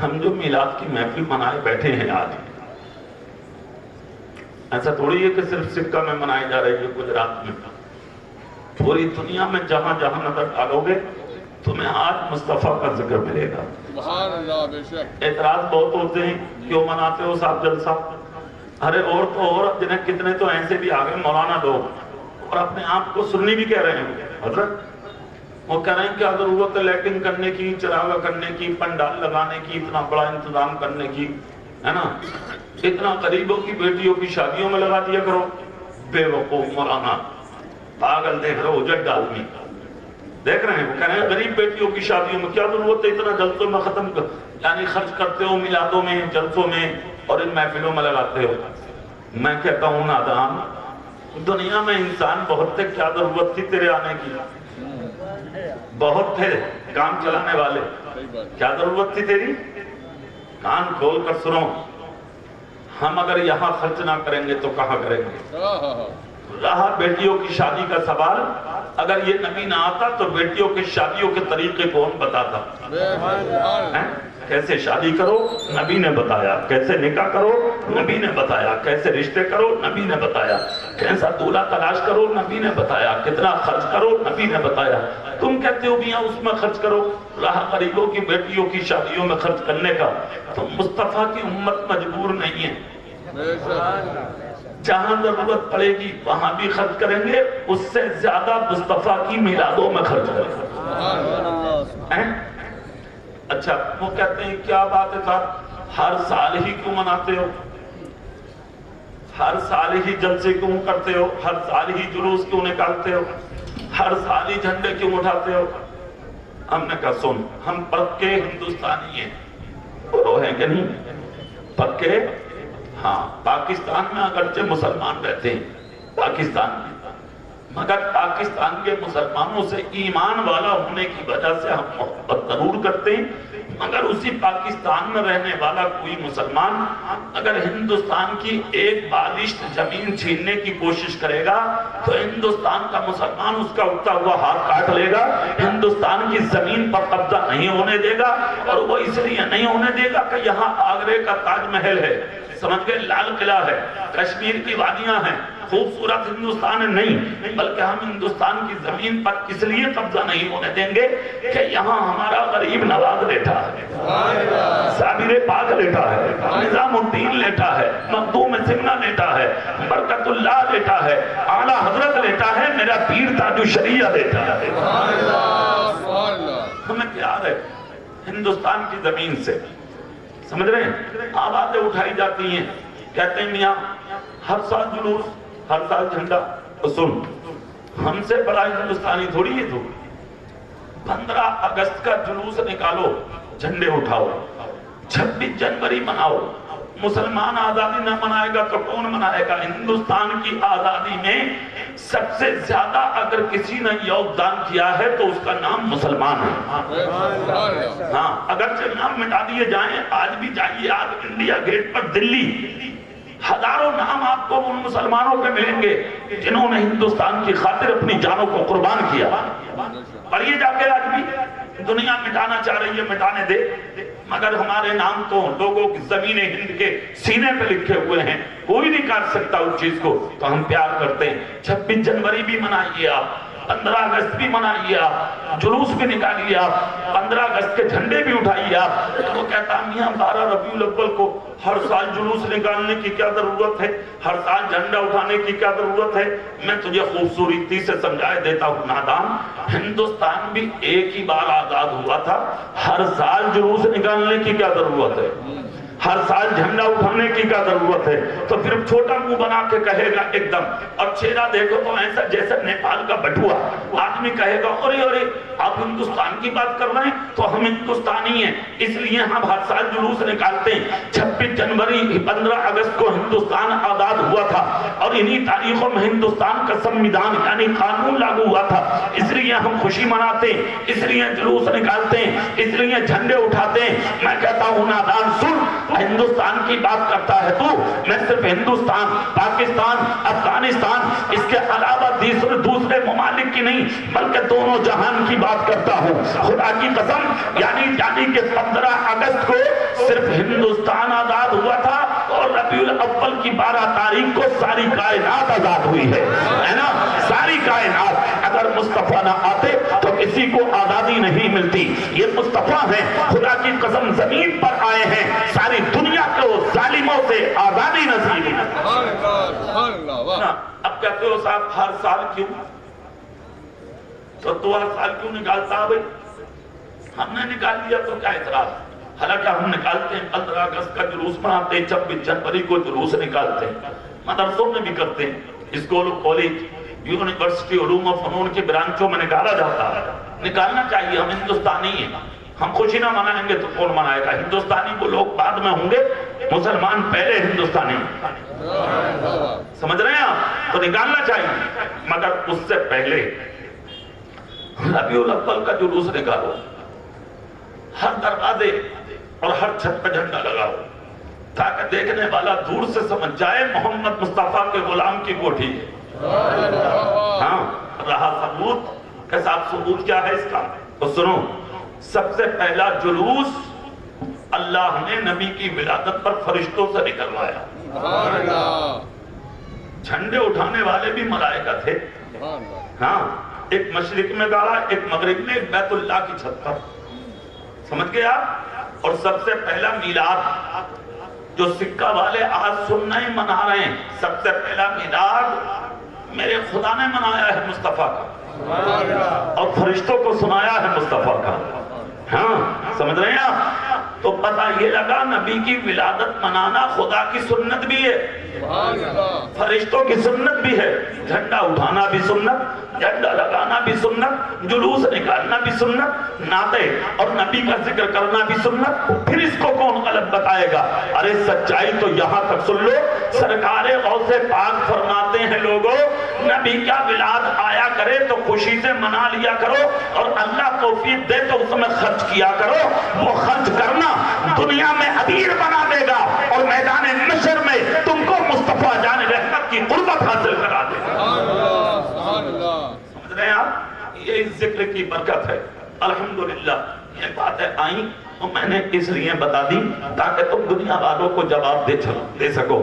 ہم جو میلاد کی محفل منائے بیٹھے ہیں آج، ایسا تھوڑی ہے کہ صرف سکہ میں منائی جا رہی ہے گجرات میں، پوری دنیا میں جہاں جہاں نظر ڈالو گے تمہیں آج مصطفیٰ کا ذکر ملے گا۔ سبحان اللہ، بے شک۔ اعتراض بہت ہوتے ہیں، کیوں مناتے ہو صاحب جلسہ؟ ارے اور تو اور جنہیں کتنے تو ایسے بھی آگے مولانا لوگ اور اپنے آپ کو سنی بھی کہہ رہے ہیں حضرت، وہ کہہ رہے ہیں کیا ضرورت ہے لیٹنگ کرنے کی، چراغا کرنے کی، پنڈال لگانے کی، اتنا بڑا انتظام کرنے کی، ہے نا؟ اتنا غریبوں کی بیٹیوں کی شادیوں میں لگا دیا کرو۔ بے وقوف مولانا، پاگل دیکھ رہے ہو، جڈ آدمی دیکھ رہے ہیں، وہ کہہ رہے ہیں غریب بیٹیوں کی شادیوں میں کیا ضرورت ہے اتنا جلسوں میں ختم کر، یعنی خرچ کرتے ہو میلادوں میں، جلسوں میں اور ان محفلوں میں لگاتے ہو۔ میں کہتا ہوں نادان، دنیا میں انسان بہت تھے، کیا ضرورت تھی تیرے آنے کی؟ بہت تھے کام چلانے والے، کیا ضرورت تھی تیری؟ کان کھول کر سنو، ہم اگر یہاں خرچ نہ کریں گے تو کہاں کریں گے؟ رہا بیٹیوں کی شادی کا سوال، اگر یہ نبی نہ آتا تو بیٹیوں کی شادیوں کے طریقے کون بتاتا؟ کیسے شادی کرو نبی نے بتایا، کیسے نکاح کرو نبی نے بتایا، کیسے رشتے کرو نبی نے بتایا، کیسا دولہا تلاش کرو نبی نے بتایا، کتنا خرچ کرو نبی نے بتایا۔ تم کہتے ہو میاں اس میں خرچ کرو، رہا غریبوں کی بیٹیوں کی شادیوں میں خرچ کرنے کا، تو مصطفیٰ کی امت مجبور نہیں ہے، جہاں ضرورت پڑے گی وہاں بھی خرچ کریں گے، اس سے زیادہ مصطفیٰ کی میلادوں میں خرچ کریں گے۔ اچھا وہ کہتے ہیں کیا بات ہے صاحب، ہر سال ہی کیوں مناتے ہو، ہر سال ہی جلسے کیوں کرتے ہو، ہر سال ہی جلوس کیوں نکالتے ہو، ہر سال ہی جھنڈے کیوں اٹھاتے ہو؟ ہم نے کہا سن، ہم پکے ہندوستانی ہیں، وہ ہیں کہ نہیں پکے؟ ہاں، پاکستان میں اگرچہ مسلمان رہتے ہیں پاکستان میں، مگر پاکستان کے مسلمانوں سے ایمان والا ہونے کی وجہ سے ہم محبت ضرور کرتے ہیں، مگر اسی پاکستان میں رہنے والا کوئی مسلمان اگر ہندوستان کی ایک بالشت زمین چھیننے کی کوشش کرے گا تو ہندوستان کا مسلمان اس کا اٹھتا ہوا ہاتھ کاٹ لے گا، ہندوستان کی زمین پر قبضہ نہیں ہونے دے گا، اور وہ اس لیے نہیں ہونے دے گا کہ یہاں آگرے کا تاج محل ہے، سمجھ گئے، لال قلعہ ہے، کشمیر کی وادیاں ہیں، خوبصورت ہندوستان ہے، نہیں، بلکہ ہم ہندوستان کی زمین پر اس لیے قبضہ نہیں ہونے دیں گے کہ یہاں ہمارا غریب نواز لیٹا ہے، صابر پاک لیٹا ہے، نظام الدین لیٹا ہے، مخدوم سمنہ لیٹا ہے، برکت اللہ لیٹا ہے، اعلیٰ حضرت لیٹا ہے، میرا پیر تاج الشریعہ لیٹا ہے۔ ہمیں پیار ہے ہندوستان کی زمین سے، سمجھ رہے ہیں؟ آوازیں اٹھائی جاتی ہیں، کہتے ہیں میاں ہر سال جلوس، ہر سال جھنڈا، سن ہم سے بڑا ہندوستانی تھوڑی ہے تو 15 اگست کا جلوس نکالو، جھنڈے اٹھاؤ، 26 جنوری مناؤ، مسلمان آزادی نہ منائے گا تو کون منائے گا؟ ہندوستان کی آزادی میں سب سے زیادہ اگر کسی نے یوگدان کیا ہے تو اس کا نام مسلمان ہے۔ ہاں، اگرچہ نام مٹا دیے جائیں، آج بھی جائیے آپ انڈیا گیٹ پر دلی، ہزاروں نام آپ کو ان مسلمانوں کے ملیں گے جنہوں نے ہندوستان کی خاطر اپنی جانوں کو قربان کیا۔ پڑھیے جا کے، آج بھی دنیا مٹانا چاہ رہی ہے، مٹانے دے، مگر ہمارے نام تو لوگوں کی زمین ہند کے سینے پہ لکھے ہوئے ہیں، کوئی نہیں کاٹ سکتا اس چیز کو، تو ہم پیار کرتے ہیں۔ 26 جنوری بھی منائیے آپ، 15 اگست بھی منائیے آپ، جلوس بھی نکالیے آپ، 15 اگست کے جھنڈے بھی اٹھائیے آپ۔ وہ کہتا میاں 12 ربیع الاول کو ہر سال جلوس نکالنے کی کیا ضرورت ہے، ہر سال جھنڈا اٹھانے کی کیا ضرورت ہے؟ میں تجھے خوبصورتی سے سمجھائے دیتا ہوں نادان، ہندوستان بھی ایک ہی بار آزاد ہوا تھا، ہر سال جلوس نکالنے کی کیا ضرورت ہے، ہر سال جھنڈا اٹھانے کی کیا ضرورت ہے؟ تو پھر چھوٹا منہ بنا کے کہے گا ایک دم، اور چہرہ دیکھو تو ایسا جیسے نیپال کا بٹوا، آدمی کہے گا ارے ارے آپ ہندوستان کی بات کر رہے ہیں تو ہم ہندوستانی ہیں، اس لیے ہم ہر سال جلوس نکالتے ہیں۔ 26 جنوری 15 اگست کو ہندوستان آزاد ہوا تھا، اور انہی تاریخوں میں ہندوستان کا سنویدھان یعنی قانون لاگو ہوا تھا، اس لیے ہم خوشی مناتے ہیں، اس لیے جلوس نکالتے ہیں، اس لیے جھنڈے اٹھاتے ہیں۔ میں کہتا ہوں نادان سن، ہندوستان کی بات کرتا ہے تو میں صرف ہندوستان، پاکستان، افغانستان، اس کے علاوہ دوسرے ممالک کی نہیں بلکہ دونوں جہان کی بات کرتا ہوں، خدا کی قسم، یعنی کہ 15 اگست کو صرف ہندوستان آزاد ہوا تھا اور ربیع الاول کی 12 تاریخ کو ساری کائنات آزاد ہوئی ہے نا، ساری کائنات۔ اگر مصطفیٰ نہ آتے تو کسی کو آزادی نہیں ملتی۔ یہ مصطفیٰ ہیں، خدا کی قسم زمین پر آئے ہیں، ساری دنیا کو ظالموں سے آزادی نصیب ہوئی۔ سبحان اللہ واہ۔ اب کہتے ہو صاحب ہر سال کیوں؟ تو ہر سال کیوں نکالتا بھائی؟ ہم نے نکال لیا تو کیا اعتراض؟ حالانکہ ہم نکالتے ہیں، 15 اگست کا جلوس مناتے ہیں، 26 جنوری کو جلوس نکالتے ہیں، مدرسوں میں بھی کرتے ہیں، اسکول کالج یونیورسٹی علوم و فنون کے برانچوں میں نکالا جاتا ہے۔ نکالنا چاہیے، ہم ہندوستانی ہیں، ہم خوشی نہ منائیں گے تو کون منائے گا؟ ہندوستانی وہ لوگ بعد میں ہوں گے، مسلمان پہلے ہندوستانی۔ سمجھ رہے ہیں آپ؟ تو نکالنا چاہیے، مگر اس سے پہلے ربیع الاول کا جلوس نکالو، ہر دروازے اور ہر چھت پہ جھنڈا لگاؤ، تاکہ دیکھنے والا دور سے سمجھ جائے محمد مصطفیٰ کے غلام کی کوٹھی ہے۔ ہاں، رہا ثبوت، کہ صاحب ثبوت کیا ہے اس کا؟ تو سنو، سب سے پہلا جلوس اللہ نے نبی کی ولادت پر فرشتوں سے نکلوایا۔ جھنڈے اٹھانے والے بھی ملائکہ تھے، ہاں، ایک مشرق میں گاڑا، ایک مغرب میں، ایک بیت اللہ کی چھت پر۔ سمجھ گئے آپ؟ اور سب سے پہلا میلاد، جو سکہ والے آج سننا ہی منا رہے ہیں، سب سے پہلا میلاد میرے خدا نے منایا ہے مصطفیٰ کا، اور فرشتوں کو سنایا ہے مصطفیٰ کا۔ ہاں، سمجھ رہے ہیں آپ؟ تو پتہ یہ لگا نبی کی ولادت منانا خدا کی سنت بھی ہے، فرشتوں کی سنت بھی ہے، جھنڈا اٹھانا بھی سنت، جھنڈا لگانا بھی سنت، جلوس نکالنا بھی سنت، نعتیں اور نبی کا ذکر کرنا بھی سنت۔ پھر اس کو کون غلط بتائے گا؟ ارے سچائی تو یہاں تک سن لو، سرکار غوث پاک فرماتے ہیں لوگوں، نبی کا ولاد آیا کرے تو خوشی سے منا لیا کرو، اور اللہ توفیق دے تو اس میں خرچ کیا کرو۔ وہ خرچ کرنا دنیا میں عبیر بنا دے گا، اور میدان محشر میں تم کو مصطفیٰ جان رحمت کی قربت حاصل کرا دے گا۔ سمجھ رہے ہیں آپ؟ یہ اس ذکر کی برکت ہے۔ الحمدللہ یہ باتیں آئیں تو میں نے اس لیے بتا دی تاکہ تم دنیا والوں کو جواب دے سکو۔